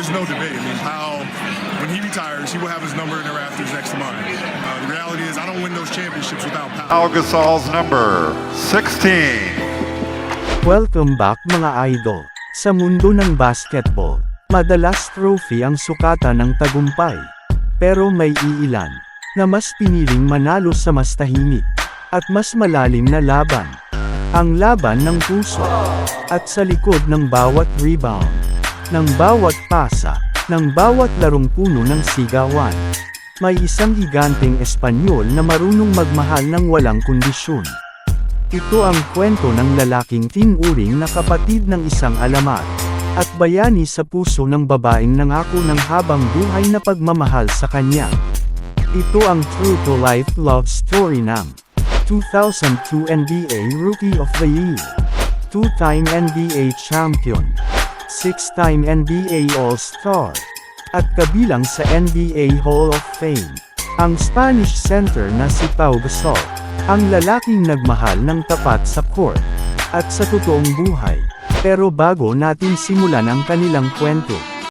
there's no debate. I mean, Pau, when he retires, he will have his number in the rafters next to mine. The reality is, I don't win those championships without Pau. Pau Gasol's number 16. Welcome back mga idol. Sa mundo ng basketball, madalas trophy ang sukatan ng tagumpay. Pero may iilan na mas piniling manalo sa mas tahimik at mas malalim na laban. Ang laban ng puso. At sa likod ng bawat rebound, ng bawat pasa, ng bawat larong puno ng sigawan, may isang higanteng Espanyol na marunong magmahal ng walang kondisyon. Ito ang kwento ng lalaking tinuring na kapatid ng isang alamat, at bayani sa puso ng babaeng nangako ng habang buhay na pagmamahal sa kanya. Ito ang true-to-life love story ng 2002 NBA Rookie of the Year, 2-time NBA Champion, 6-time NBA All-Star, at kabilang sa NBA Hall of Fame, ang Spanish center na si Pau Gasol, ang lalaking nagmahal ng tapat sa court, at sa totoong buhay. Pero bago natin simulan ang kanilang kwento,